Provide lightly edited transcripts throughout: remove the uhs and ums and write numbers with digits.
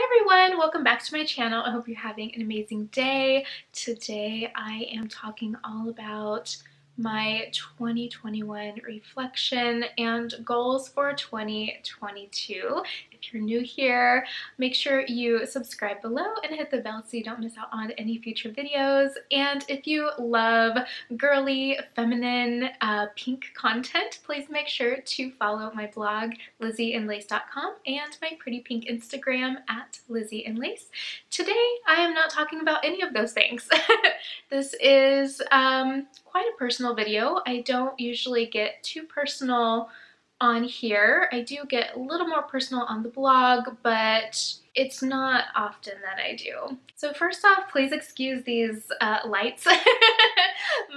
Hi everyone, welcome back to my channel. I hope you're having an amazing day. Today I am talking all about my 2021 reflection and goals for 2022. If you're new here, make sure you subscribe below and hit the bell so you don't miss out on any future videos. And if you love girly, feminine, pink content, please make sure to follow my blog, LIZZIEINLACE.com, and my pretty pink Instagram at LIZZIEINLACE. Today, I am not talking about any of those things. This is quite a personal video. I don't usually get too personal on here. I do get a little more personal on the blog, but it's not often that I do. So first off, please excuse these lights.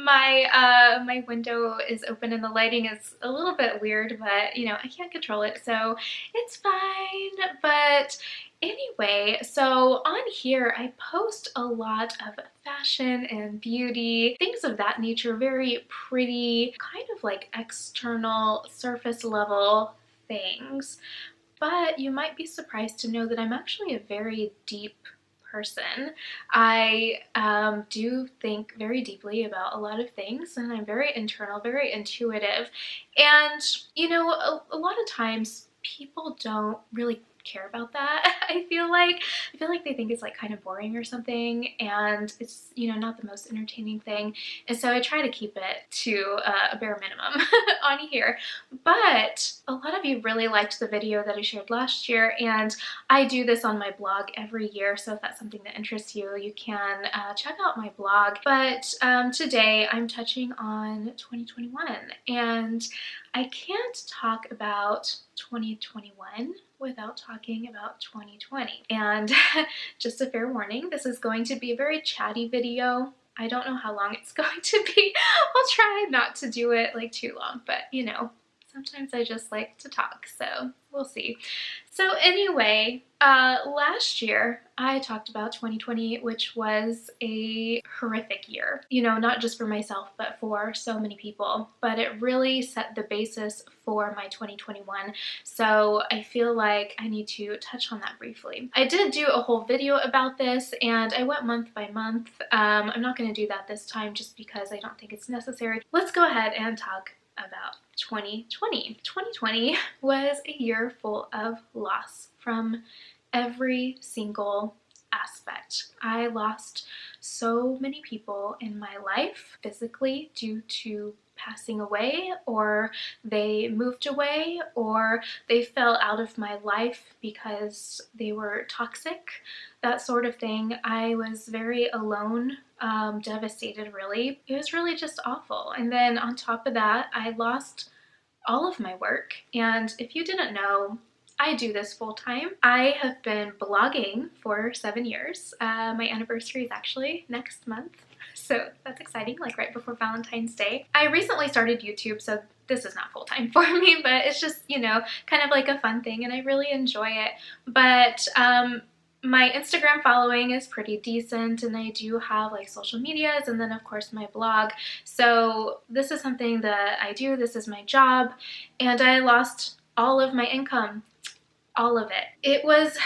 My window is open and the lighting is a little bit weird, but you know, I can't control it, so it's fine. But anyway, so on here I post a lot of fashion and beauty, things of that nature, very pretty, kind of like external surface level things. But you might be surprised to know that I'm actually a very deep person. I do think very deeply about a lot of things, and I'm very internal, very intuitive. And you know, a lot of times people don't really care about that. I feel like they think it's like kind of boring or something, and it's, you know, not the most entertaining thing. And so I try to keep it to a bare minimum on here. But a lot of you really liked the video that I shared last year, and I do this on my blog every year, so if that's something that interests you, you can check out my blog. But today I'm touching on 2021, and I can't talk about 2021 without talking about 2020. And just a fair warning, this is going to be a very chatty video. I don't know how long it's going to be. I'll try not to do it like too long, but you know, sometimes I just like to talk, so we'll see. So anyway, last year I talked about 2020, which was a horrific year. You know, not just for myself, but for so many people. But it really set the basis for my 2021. So I feel like I need to touch on that briefly. I did do a whole video about this, and I went month by month. I'm not going to do that this time just because I don't think it's necessary. Let's go ahead and talk about 2020. 2020 was a year full of loss from every single aspect. I lost so many people in my life physically due to passing away, or they moved away, or they fell out of my life because they were toxic, that sort of thing. I was very alone, devastated really. It was really just awful. And then on top of that, I lost all of my work. And if you didn't know, I do this full time. I have been blogging for 7 years. My anniversary is actually next month, so that's exciting, like right before Valentine's Day. I recently started YouTube, so this is not full time for me, but it's just, you know, kind of like a fun thing, and I really enjoy it. But my Instagram following is pretty decent, and I do have like social medias, and then of course my blog. So this is something that I do, this is my job, and I lost all of my income, all of it. It was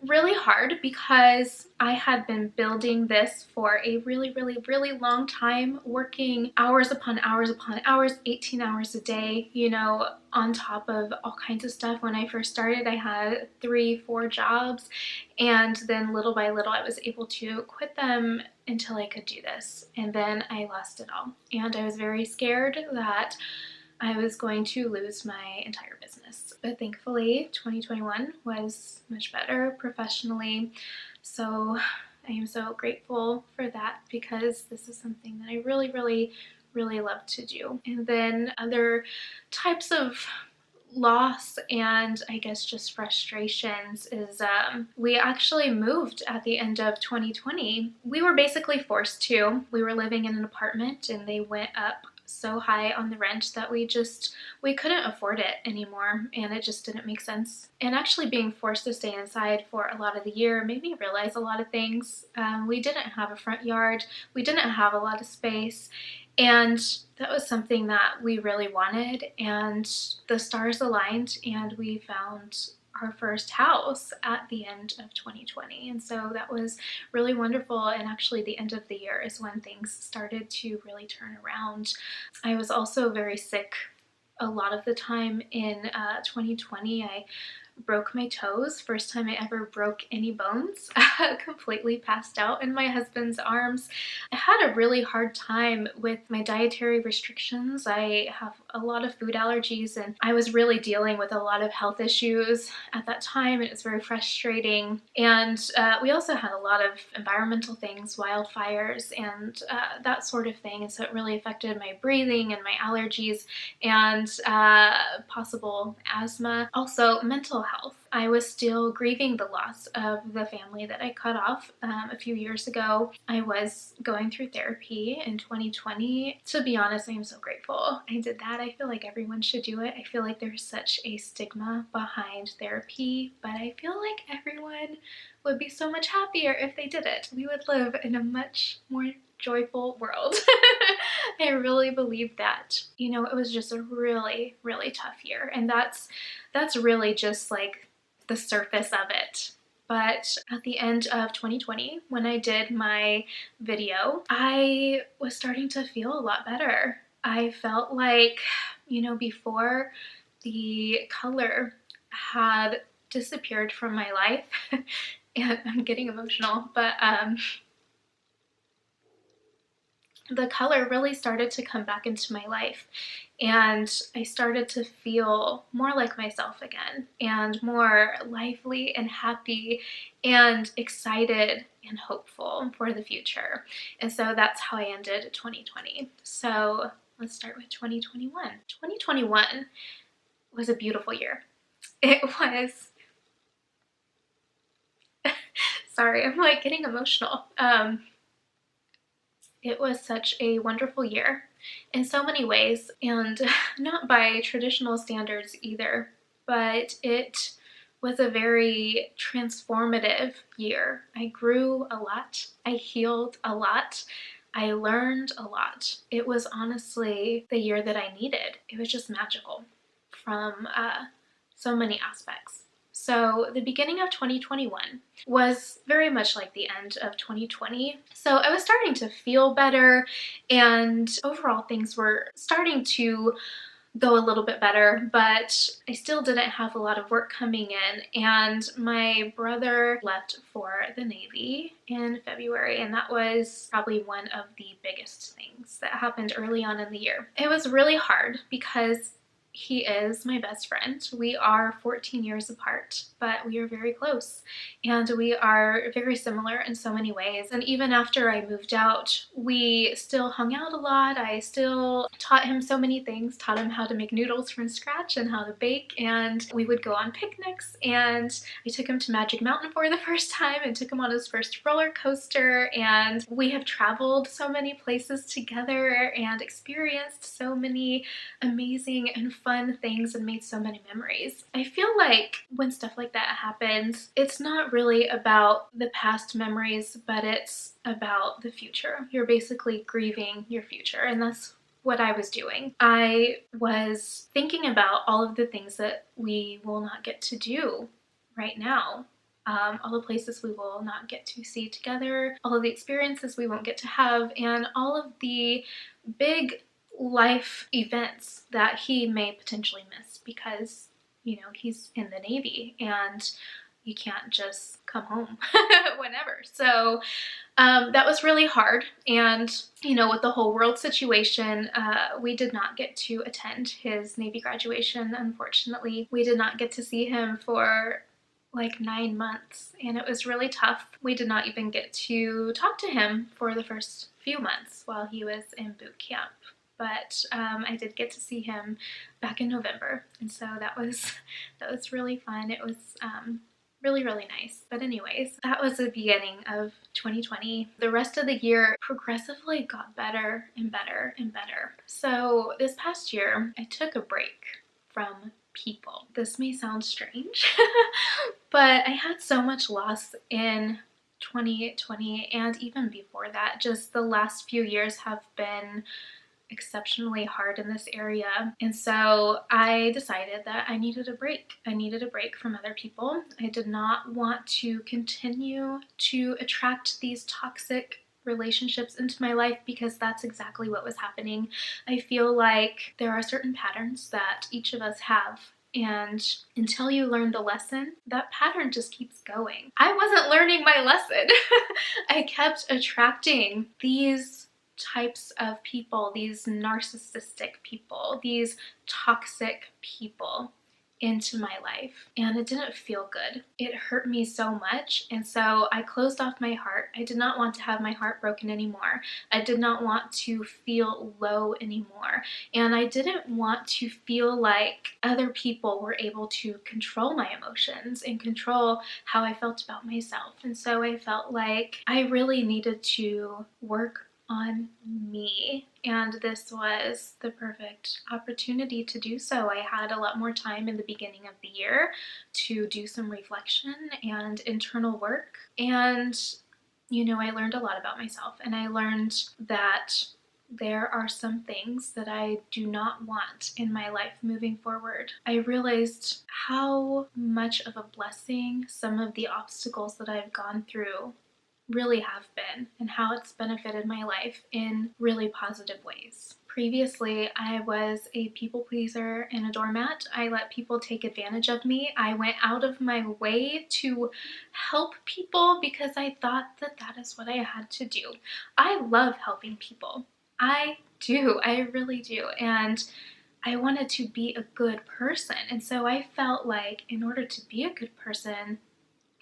really hard because I had been building this for a really long time, working hours upon hours upon hours, 18 hours a day, you know, on top of all kinds of stuff. When I first started, I had 3-4 jobs, and then little by little I was able to quit them until I could do this, and then I lost it all. And I was very scared that I was going to lose my entire business. But thankfully, 2021 was much better professionally. So I am so grateful for that, because this is something that I really love to do. And then other types of loss and I guess just frustrations is we actually moved at the end of 2020. We were basically forced to. We were living in an apartment, and they went up so high on the rent that we couldn't afford it anymore, and it just didn't make sense. And actually being forced to stay inside for a lot of the year made me realize a lot of things. We didn't have a front yard, we didn't have a lot of space, and that was something that we really wanted, and the stars aligned and we found our first house at the end of 2020. And so that was really wonderful. And actually the end of the year is when things started to really turn around. I was also very sick a lot of the time in 2020. I broke my toes. First time I ever broke any bones. Completely passed out in my husband's arms. I had a really hard time with my dietary restrictions. I have a lot of food allergies and I was really dealing with a lot of health issues at that time. It was very frustrating. And we also had a lot of environmental things, wildfires and that sort of thing. And so it really affected my breathing and my allergies and possible asthma. Also mental health. I was still grieving the loss of the family that I cut off a few years ago. I was going through therapy in 2020. To be honest, I am so grateful I did that. I feel like everyone should do it. I feel like there's such a stigma behind therapy, but I feel like everyone would be so much happier if they did it. We would live in a much more joyful world. I really believe that. You know, it was just a really, really tough year. And that's really just like the surface of it. But at the end of 2020, when I did my video, I was starting to feel a lot better. I felt like, you know, before the color had disappeared from my life, and I'm getting emotional, but the color really started to come back into my life and I started to feel more like myself again and more lively and happy and excited and hopeful for the future. And so that's how I ended 2020. So let's start with 2021. 2021 was a beautiful year. It was, sorry, I'm like getting emotional. It was such a wonderful year in so many ways, and not by traditional standards either, but it was a very transformative year. I grew a lot, I healed a lot, I learned a lot. It was honestly the year that I needed. It was just magical from so many aspects. So the beginning of 2021 was very much like the end of 2020. So I was starting to feel better and overall things were starting to go a little bit better, but I still didn't have a lot of work coming in. And my brother left for the Navy in February, and that was probably one of the biggest things that happened early on in the year. It was really hard because he is my best friend. We are 14 years apart, but we are very close and we are very similar in so many ways. And even after I moved out, we still hung out a lot. I still taught him so many things, taught him how to make noodles from scratch and how to bake, and we would go on picnics, and I took him to Magic Mountain for the first time and took him on his first roller coaster, and we have traveled so many places together and experienced so many amazing and fun things and made so many memories. I feel like when stuff like that happens, it's not really about the past memories, but it's about the future. You're basically grieving your future, and that's what I was doing. I was thinking about all of the things that we will not get to do right now. All the places we will not get to see together, all of the experiences we won't get to have, and all of the big life events that he may potentially miss because, you know, he's in the Navy and you can't just come home whenever. So that was really hard. And, you know, with the whole world situation, we did not get to attend his Navy graduation, unfortunately. We did not get to see him for like 9 months, and it was really tough. We did not even get to talk to him for the first few months while he was in boot camp. But I did get to see him back in November, and so that was really fun. It was really, really nice. But anyways, that was the beginning of 2020. The rest of the year progressively got better and better and better. So this past year, I took a break from people. This may sound strange, but I had so much loss in 2020 and even before that. Just the last few years have been exceptionally hard in this area. And so I decided that I needed a break. I needed a break from other people. I did not want to continue to attract these toxic relationships into my life, because that's exactly what was happening. I feel like there are certain patterns that each of us have, and until you learn the lesson, that pattern just keeps going. I wasn't learning my lesson. I kept attracting these types of people, these narcissistic people, these toxic people into my life, and it didn't feel good. It hurt me so much, and so I closed off my heart. I did not want to have my heart broken anymore. I did not want to feel low anymore, and I didn't want to feel like other people were able to control my emotions and control how I felt about myself. And so I felt like I really needed to work on me, and this was the perfect opportunity to do so. I had a lot more time in the beginning of the year to do some reflection and internal work, and you know, I learned a lot about myself, and I learned that there are some things that I do not want in my life moving forward. I realized how much of a blessing some of the obstacles that I've gone through really have been, and how it's benefited my life in really positive ways. Previously, I was a people pleaser and a doormat. I let people take advantage of me. I went out of my way to help people because I thought that that is what I had to do. I love helping people. I do. I really do. And I wanted to be a good person. And so I felt like in order to be a good person,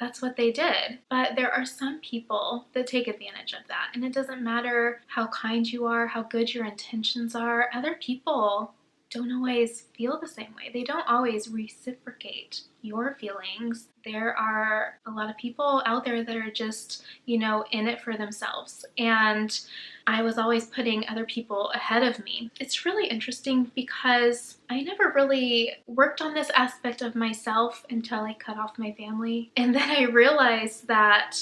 that's what they did. But there are some people that take advantage of that. And it doesn't matter how kind you are, how good your intentions are. Other people don't always feel the same way. They don't always reciprocate your feelings. There are a lot of people out there that are just, you know, in it for themselves. And I was always putting other people ahead of me. It's really interesting because I never really worked on this aspect of myself until I cut off my family. And then I realized that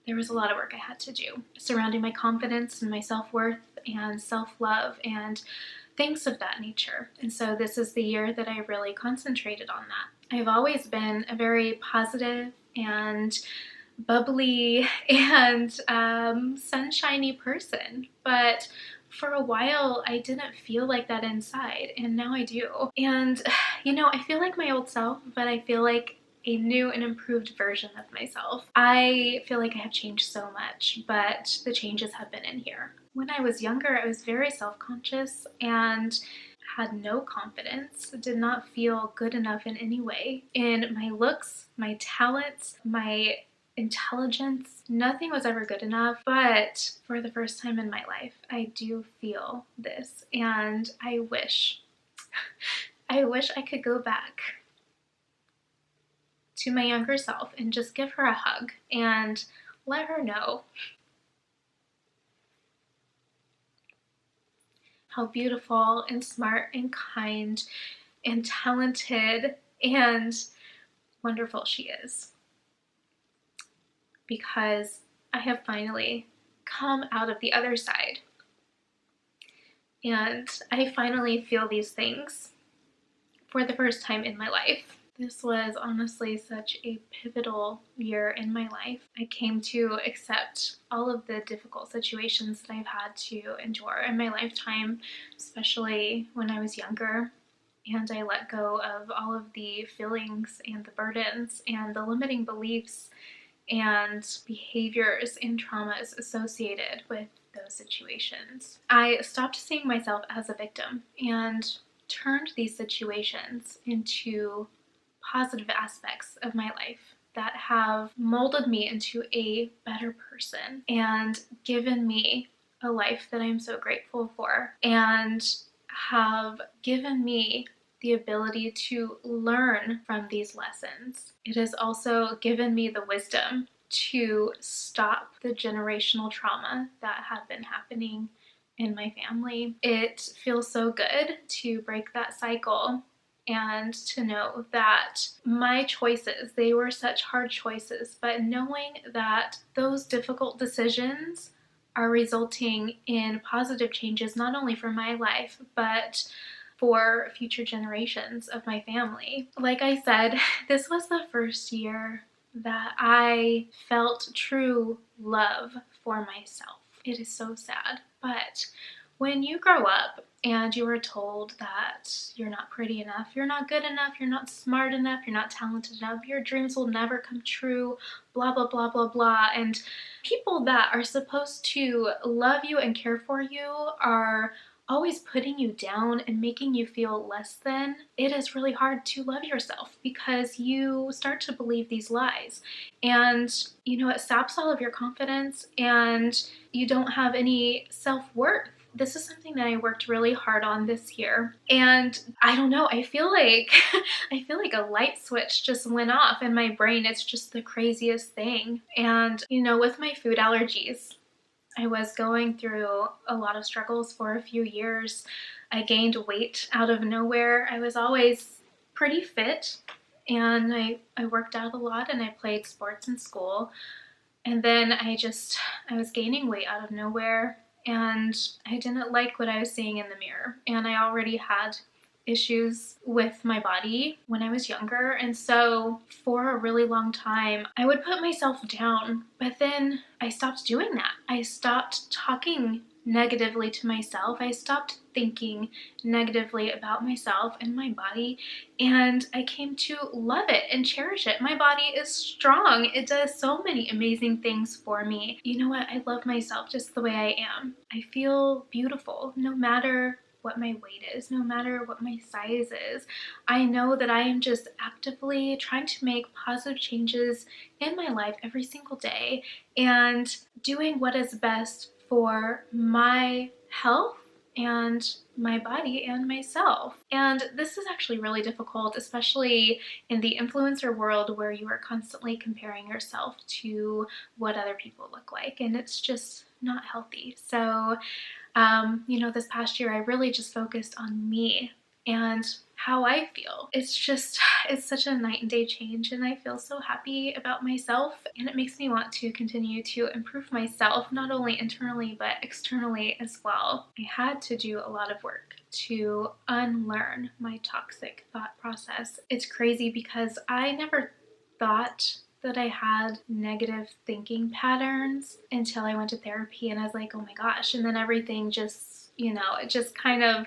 there was a lot of work I had to do surrounding my confidence and my self-worth and self-love and things of that nature. And so this is the year that I really concentrated on that. I've always been a very positive and bubbly and sunshiny person, but for a while I didn't feel like that inside, and now I do. And you know, I feel like my old self, but I feel like a new and improved version of myself. I feel like I have changed so much, but the changes have been in here. When I was younger, I was very self-conscious and had no confidence, did not feel good enough in any way. In my looks, my talents, my intelligence, nothing was ever good enough. But for the first time in my life, I do feel this, and I wish I could go back to my younger self and just give her a hug and let her know how beautiful and smart and kind and talented and wonderful she is. Because I have finally come out of the other side. And I finally feel these things for the first time in my life. This was honestly such a pivotal year in my life. I came to accept all of the difficult situations that I've had to endure in my lifetime, especially when I was younger. And I let go of all of the feelings and the burdens and the limiting beliefs and behaviors and traumas associated with those situations. I stopped seeing myself as a victim and turned these situations into positive aspects of my life that have molded me into a better person and given me a life that I'm so grateful for, and have given me the ability to learn from these lessons. It has also given me the wisdom to stop the generational trauma that had been happening in my family. It feels so good to break that cycle and to know that my choices, they were such hard choices, but knowing that those difficult decisions are resulting in positive changes, not only for my life, but for future generations of my family. Like I said, this was the first year that I felt true love for myself. It is so sad, but when you grow up and you are told that you're not pretty enough, you're not good enough, you're not smart enough, you're not talented enough, your dreams will never come true, blah, blah, blah, blah, blah, and people that are supposed to love you and care for you are always putting you down and making you feel less than, it is really hard to love yourself because you start to believe these lies. And, you know, it saps all of your confidence and you don't have any self-worth. This is something that I worked really hard on this year. And I don't know, I feel like I feel like a light switch just went off in my brain. It's just the craziest thing. And, you know, with my food allergies, I was going through a lot of struggles for a few years. I gained weight out of nowhere. I was always pretty fit and I worked out a lot and I played sports in school. And then I was gaining weight out of nowhere and I didn't like what I was seeing in the mirror. And I already had issues with my body when I was younger, and so for a really long time I would put myself down, but then I stopped doing that. I stopped talking negatively to myself. I stopped thinking negatively about myself and my body, and I came to love it and cherish it. My body is strong. It does so many amazing things for me. You know what? I love myself just the way I am. I feel beautiful no matter what my weight is, no matter what my size is. I know that I am just actively trying to make positive changes in my life every single day and doing what is best for my health and my body and myself. And this is actually really difficult, especially in the influencer world where you are constantly comparing yourself to what other people look like, and it's just not healthy. So you know, this past year I really just focused on me and how I feel. It's such a night and day change, and I feel so happy about myself, and it makes me want to continue to improve myself, not only internally but externally as well. I had to do a lot of work to unlearn my toxic thought process. It's crazy because I never thought that I had negative thinking patterns until I went to therapy, and I was like, oh my gosh, and then everything just, you know, it just kind of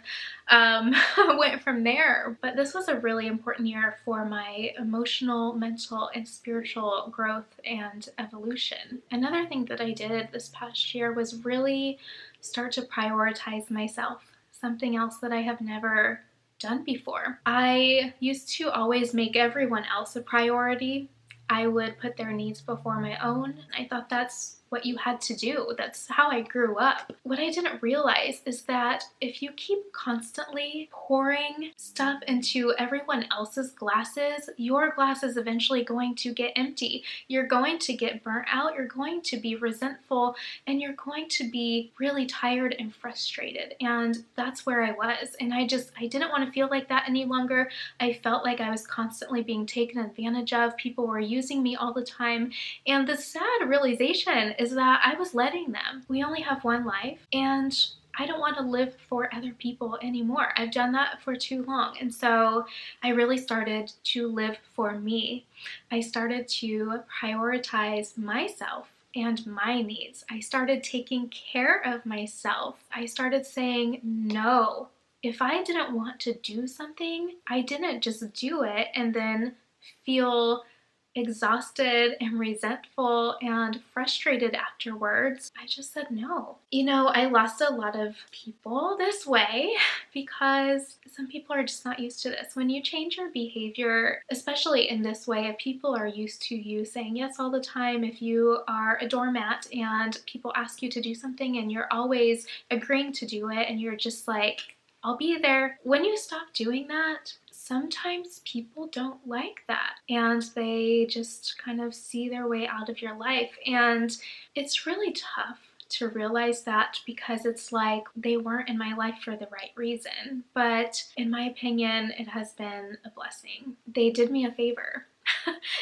went from there. But this was a really important year for my emotional, mental, and spiritual growth and evolution. Another thing that I did this past year was really start to prioritize myself, something else that I have never done before. I used to always make everyone else a priority. I would put their needs before my own. I thought that's what you had to do. That's how I grew up. What I didn't realize is that if you keep constantly pouring stuff into everyone else's glasses, your glass is eventually going to get empty. You're going to get burnt out, you're going to be resentful, and you're going to be really tired and frustrated. And that's where I was. And I didn't want to feel like that any longer. I felt like I was constantly being taken advantage of. People were using me all the time. And the sad realization is that I was letting them. We only have one life, and I don't want to live for other people anymore. I've done that for too long. And so I really started to live for me. I started to prioritize myself and my needs. I started taking care of myself. I started saying no. If I didn't want to do something, I didn't just do it and then feel exhausted and resentful and frustrated afterwards. I just said no. You know, I lost a lot of people this way because some people are just not used to this. When you change your behavior, especially in this way, if people are used to you saying yes all the time, if you are a doormat and people ask you to do something and you're always agreeing to do it and you're just like, I'll be there. When you stop doing that, sometimes people don't like that and they just kind of see their way out of your life. And it's really tough to realize that because it's like they weren't in my life for the right reason. But in my opinion, it has been a blessing. They did me a favor,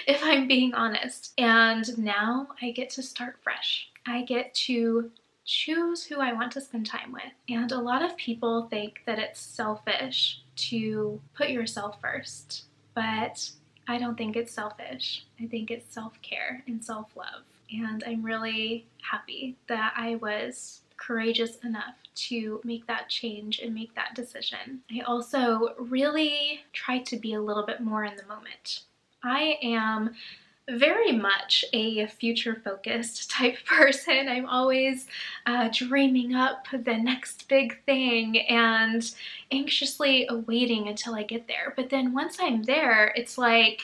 if I'm being honest. And now I get to start fresh. I get to choose who I want to spend time with. And a lot of people think that it's selfish to put yourself first, but I don't think it's selfish. I think it's self-care and self-love. And I'm really happy that I was courageous enough to make that change and make that decision. I also really try to be a little bit more in the moment. I am very much a future-focused type person. I'm always dreaming up the next big thing and anxiously awaiting until I get there. But then once I'm there, it's like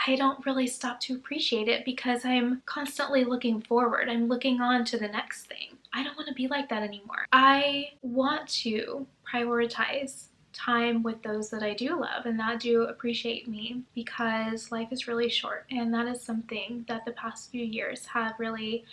I don't really stop to appreciate it because I'm constantly looking forward. I'm looking on to the next thing. I don't want to be like that anymore. I want to prioritize time with those that I do love and that do appreciate me, because life is really short, and that is something that the past few years have really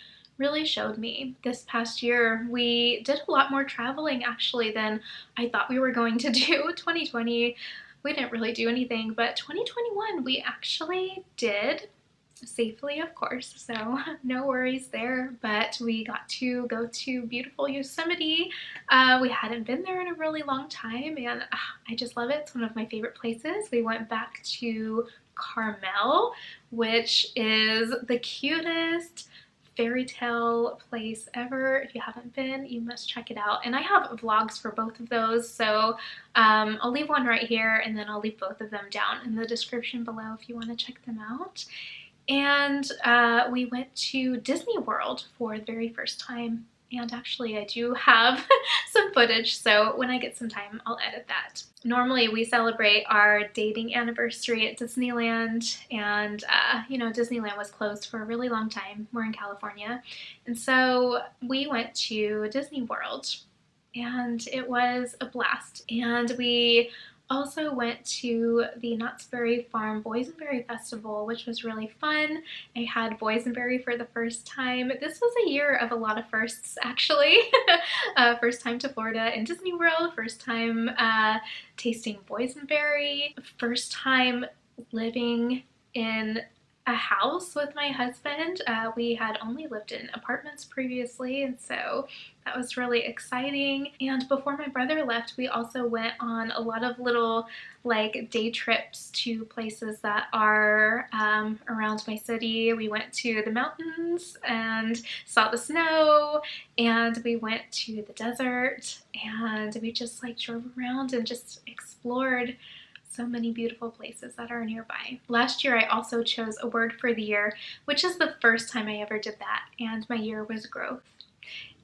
showed me. This past year we did a lot more traveling actually than I thought we were going to do. 2020 we didn't really do anything, but 2021 we actually did, safely of course, so no worries there. But we got to go to beautiful Yosemite. We hadn't been there in a really long time, and I just love it. It's one of my favorite places. We went back to Carmel, which is the cutest fairy tale place ever. If you haven't been, you must check it out. And I have vlogs for both of those, so I'll leave one right here, and then I'll leave both of them down in the description below if you want to check them out. And we went to Disney World for the very first time. And actually I do have some footage, so when I get some time I'll edit that. Normally we celebrate our dating anniversary at Disneyland, and you know, Disneyland was closed for a really long time. We're in California, and so we went to Disney World and it was a blast. And we also went to the Knott's Berry Farm Boysenberry Festival, which was really fun. I had boysenberry for the first time. This was a year of a lot of firsts, actually. First time to Florida and Disney World, first time tasting boysenberry, first time living in a house with my husband. We had only lived in apartments previously, and so that was really exciting. And before my brother left, we also went on a lot of little like day trips to places that are around my city. We went to the mountains and saw the snow, and we went to the desert, and we just like drove around and just explored so many beautiful places that are nearby. Last year I also chose a word for the year, which is the first time I ever did that, and my year was growth.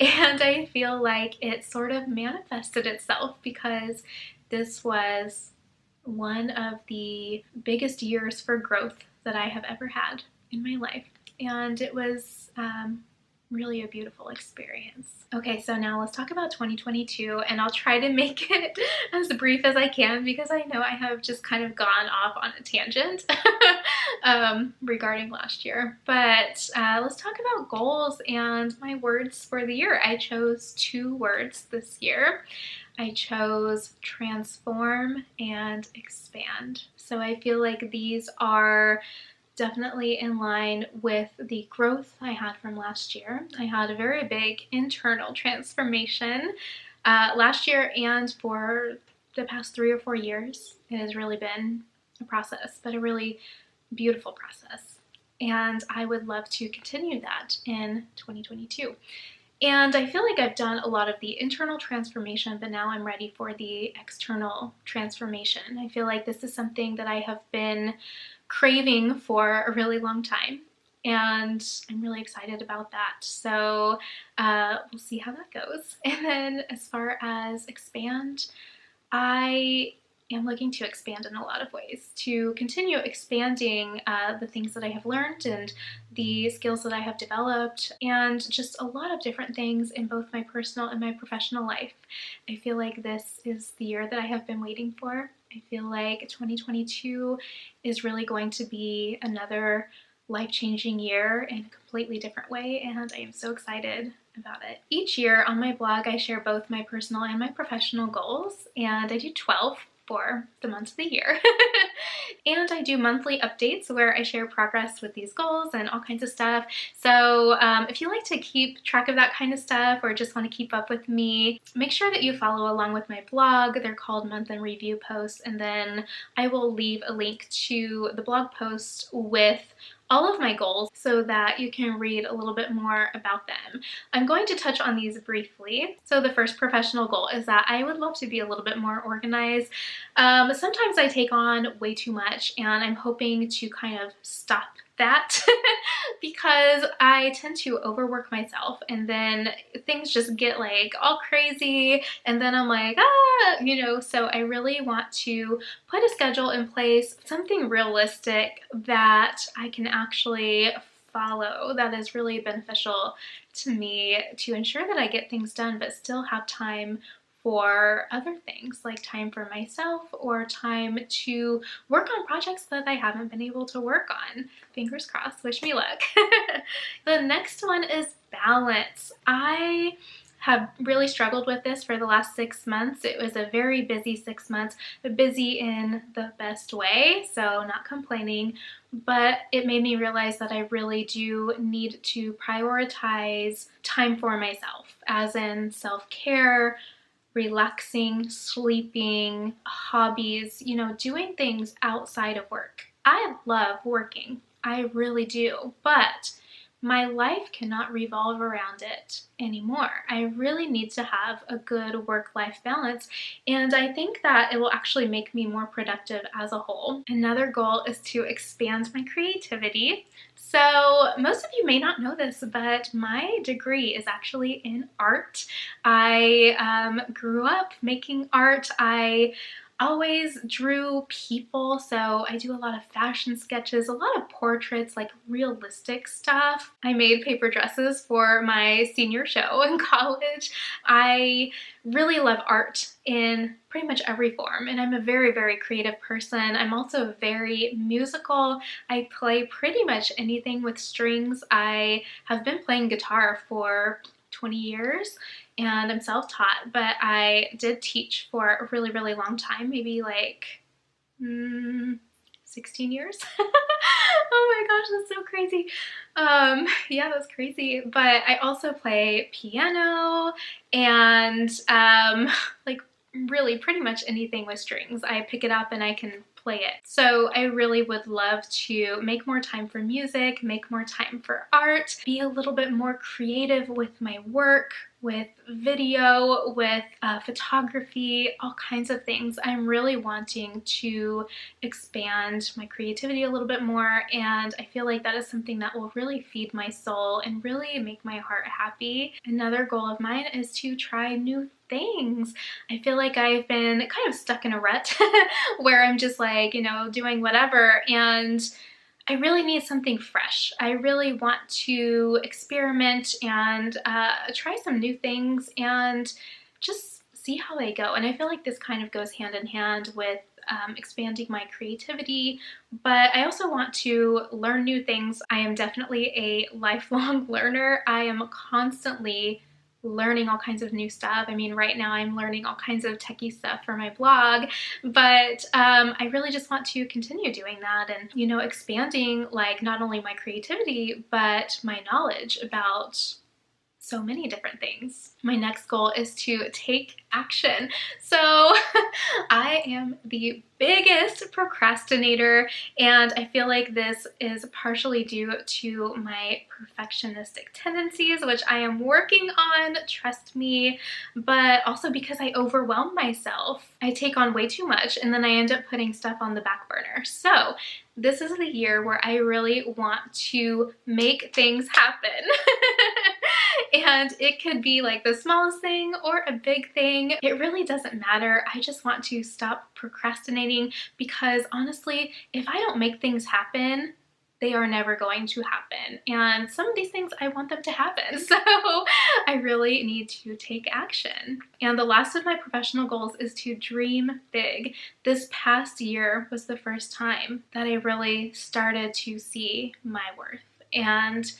And I feel like it sort of manifested itself because this was one of the biggest years for growth that I have ever had in my life, and it was really a beautiful experience. Okay, so now let's talk about 2022, and I'll try to make it as brief as I can because I know I have just kind of gone off on a tangent regarding last year. But let's talk about goals and my words for the year. I chose 2 words this year. I chose transform and expand. So I feel like these are definitely in line with the growth I had from last year. I had a very big internal transformation last year, and for the past 3 or 4 years. It has really been a process, but a really beautiful process. And I would love to continue that in 2022. And I feel like I've done a lot of the internal transformation, but now I'm ready for the external transformation. I feel like this is something that I have been craving for a really long time, and I'm really excited about that. So we'll see how that goes. And then as far as expand, I am looking to expand in a lot of ways, to continue expanding the things that I have learned and the skills that I have developed, and just a lot of different things in both my personal and my professional life. I feel like this is the year that I have been waiting for. I feel like 2022 is really going to be another life-changing year in a completely different way, and I am so excited about it. Each year on my blog I share both my personal and my professional goals, and I do 12 for the months of the year. And I do monthly updates where I share progress with these goals and all kinds of stuff. So if you like to keep track of that kind of stuff or just want to keep up with me, make sure that you follow along with my blog. They're called Month in Review posts, and then I will leave a link to the blog post with all of my goals so that you can read a little bit more about them. I'm going to touch on these briefly. So the first professional goal is that I would love to be a little bit more organized. Sometimes I take on way too much, and I'm hoping to kind of stop that because I tend to overwork myself, and then things just get like all crazy, and then I'm like, you know, so I really want to put a schedule in place, something realistic that I can actually follow, that is really beneficial to me to ensure that I get things done but still have time for other things, like time for myself or time to work on projects that I haven't been able to work on. Fingers crossed, wish me luck. The next one is balance. I have really struggled with this for the last 6 months. It was a very busy 6 months, but busy in the best way, so not complaining, but it made me realize that I really do need to prioritize time for myself, as in self-care, relaxing, sleeping, hobbies, you know, doing things outside of work. I love working, I really do, but my life cannot revolve around it anymore. I really need to have a good work-life balance, and I think that it will actually make me more productive as a whole. Another goal is to expand my creativity. So most of you may not know this, but my degree is actually in art. I grew up making art. I always drew people, so I do a lot of fashion sketches, a lot of portraits, like realistic stuff. I made paper dresses for my senior show in college. I really love art in pretty much every form, and I'm a very, very creative person. I'm also very musical. I play pretty much anything with strings. I have been playing guitar for 20 years, and I'm self-taught, but I did teach for a really, really long time, maybe like 16 years. Oh my gosh, that's so crazy. Yeah, that's crazy. But I also play piano and like really pretty much anything with strings. I pick it up and I can play it. So I really would love to make more time for music, make more time for art, be a little bit more creative with my work, with video, with photography, all kinds of things. I'm really wanting to expand my creativity a little bit more, and I feel like that is something that will really feed my soul and really make my heart happy. Another goal of mine is to try new things. I feel like I've been kind of stuck in a rut where I'm just like, you know, doing whatever, and I really need something fresh. I really want to experiment and try some new things and just see how they go. And I feel like this kind of goes hand in hand with expanding my creativity, but I also want to learn new things. I am definitely a lifelong learner. I am constantly learning all kinds of new stuff. I mean, right now I'm learning all kinds of techie stuff for my blog, but I really just want to continue doing that and, you know, expanding like not only my creativity, but my knowledge about so many different things. My next goal is to take action. So I am the biggest procrastinator, and I feel like this is partially due to my perfectionistic tendencies, which I am working on, trust me, but also because I overwhelm myself. I take on way too much, and then I end up putting stuff on the back burner. So this is the year where I really want to make things happen. And it could be like the smallest thing or a big thing. It really doesn't matter. I just want to stop procrastinating, because honestly, if I don't make things happen, they are never going to happen. And some of these things, I want them to happen. So I really need to take action. And the last of my professional goals is to dream big. This past year was the first time that I really started to see my worth and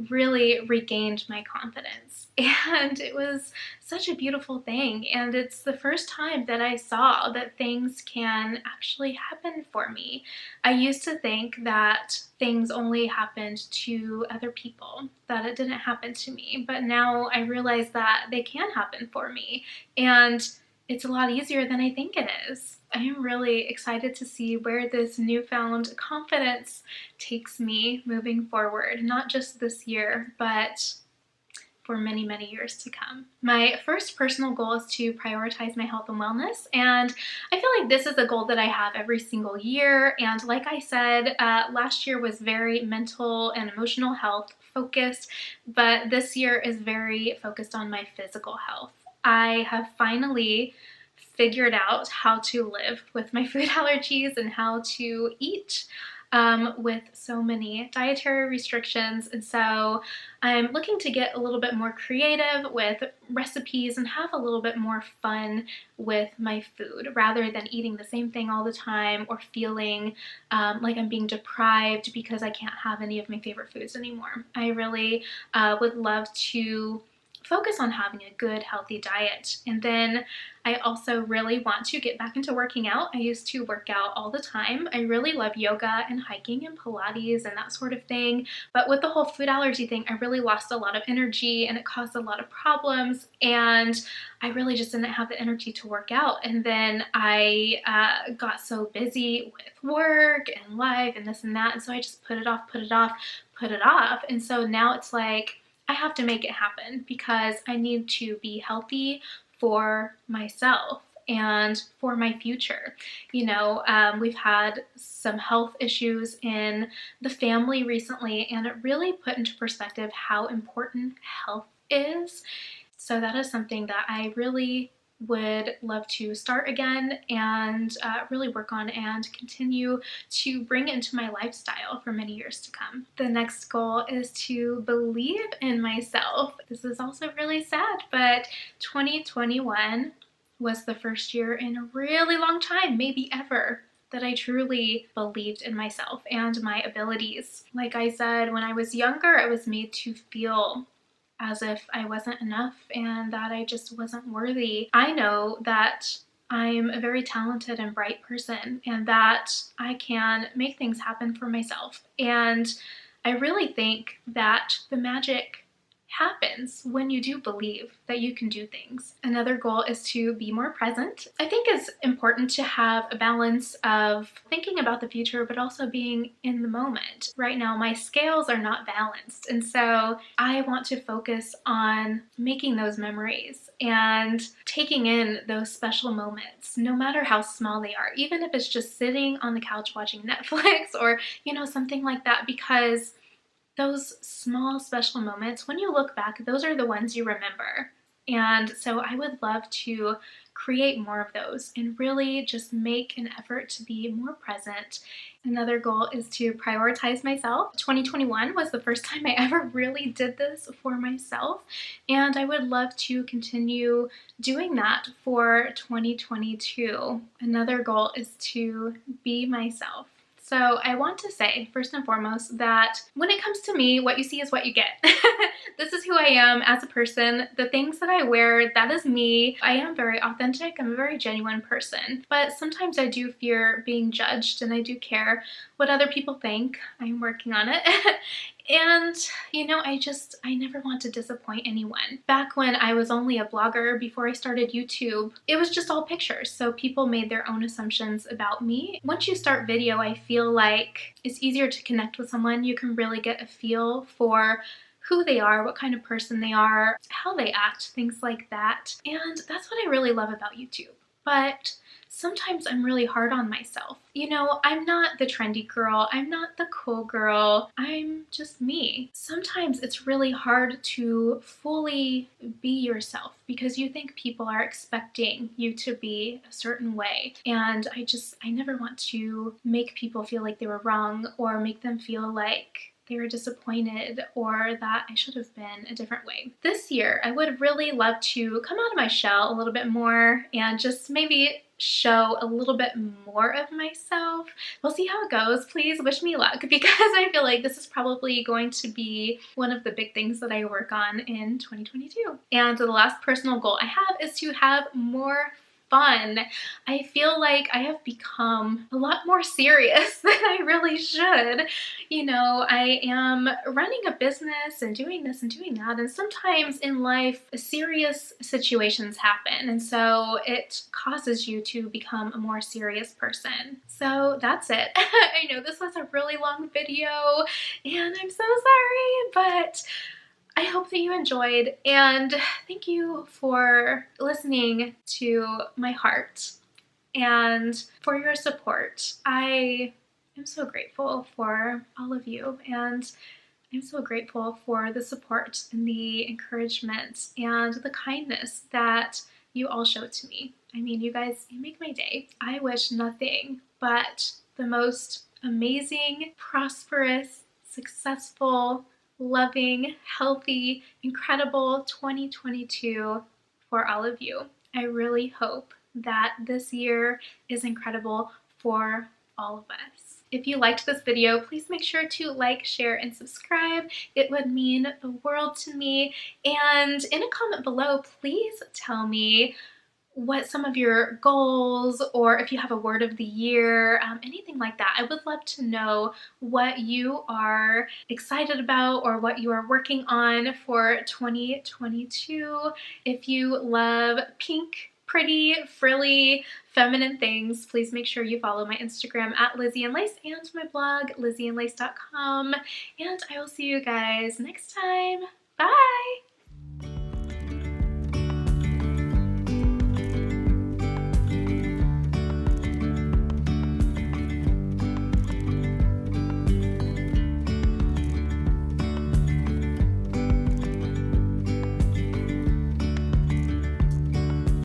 really regained my confidence. And it was such a beautiful thing. And it's the first time that I saw that things can actually happen for me. I used to think that things only happened to other people, that it didn't happen to me. But now I realize that they can happen for me. And it's a lot easier than I think it is. I am really excited to see where this newfound confidence takes me moving forward, not just this year, but for many, many years to come. My first personal goal is to prioritize my health and wellness, and I feel like this is a goal that I have every single year. And like I said, last year was very mental and emotional health focused, but this year is very focused on my physical health. I have finally figured out how to live with my food allergies and how to eat with so many dietary restrictions. And so I'm looking to get a little bit more creative with recipes and have a little bit more fun with my food rather than eating the same thing all the time or feeling like I'm being deprived because I can't have any of my favorite foods anymore. I really would love to focus on having a good, healthy diet. And then I also really want to get back into working out. I used to work out all the time. I really love yoga and hiking and Pilates and that sort of thing. But with the whole food allergy thing, I really lost a lot of energy and it caused a lot of problems. And I really just didn't have the energy to work out. And then I got so busy with work and life and this and that. And so I just put it off, put it off, put it off. And so now it's like, I have to make it happen because I need to be healthy for myself and for my future. You know, we've had some health issues in the family recently, and it really put into perspective how important health is. So that is something that I really would love to start again and really work on and continue to bring into my lifestyle for many years to come. The next goal is to believe in myself. This is also really sad, but 2021 was the first year in a really long time, maybe ever, that I truly believed in myself and my abilities. Like I said, when I was younger, I was made to feel as if I wasn't enough and that I just wasn't worthy. I know that I'm a very talented and bright person and that I can make things happen for myself. And I really think that the magic happens when you do believe that you can do things. Another goal is to be more present. I think it's important to have a balance of thinking about the future but also being in the moment. Right now my scales are not balanced, and so I want to focus on making those memories and taking in those special moments, no matter how small they are, even if it's just sitting on the couch watching Netflix or, you know, something like that, because those small special moments, when you look back, those are the ones you remember. And so I would love to create more of those and really just make an effort to be more present. Another goal is to prioritize myself. 2021 was the first time I ever really did this for myself, and I would love to continue doing that for 2022. Another goal is to be myself. So I want to say, first and foremost, that when it comes to me, what you see is what you get. This is who I am as a person. The things that I wear, that is me. I am very authentic. I'm a very genuine person. But sometimes I do fear being judged, and I do care what other people think. I'm working on it. And, you know, I never want to disappoint anyone. Back when I was only a blogger, before I started YouTube, it was just all pictures, so people made their own assumptions about me. Once you start video, I feel like it's easier to connect with someone. You can really get a feel for who they are, what kind of person they are, how they act, things like that. And that's what I really love about YouTube. But sometimes I'm really hard on myself. You know, I'm not the trendy girl, I'm not the cool girl, I'm just me. Sometimes it's really hard to fully be yourself because you think people are expecting you to be a certain way. And I never want to make people feel like they were wrong or make them feel like they were disappointed or that I should have been a different way. This year, I would really love to come out of my shell a little bit more and just maybe show a little bit more of myself. We'll see how it goes. Please wish me luck, because I feel like this is probably going to be one of the big things that I work on in 2022. And the last personal goal I have is to have more fun. I feel like I have become a lot more serious than I really should. You know, I am running a business and doing this and doing that, and sometimes in life serious situations happen, and so it causes you to become a more serious person. So that's it. I know this was a really long video and I'm so sorry, but I hope that you enjoyed, and thank you for listening to my heart and for your support. I am so grateful for all of you, and I'm so grateful for the support and the encouragement and the kindness that you all show to me. I mean, you guys, you make my day. I wish nothing but the most amazing, prosperous, successful, loving, healthy, incredible 2022 for all of you. I really hope that this year is incredible for all of us. If you liked this video, please make sure to like, share, and subscribe. It would mean the world to me. And in a comment below, please tell me what some of your goals, or if you have a word of the year, anything like that. I would love to know what you are excited about or what you are working on for 2022. If you love pink, pretty, frilly, feminine things, please make sure you follow my Instagram at LIZZIEINLACE and my blog, LIZZIEINLACE.com. And I will see you guys next time. Bye!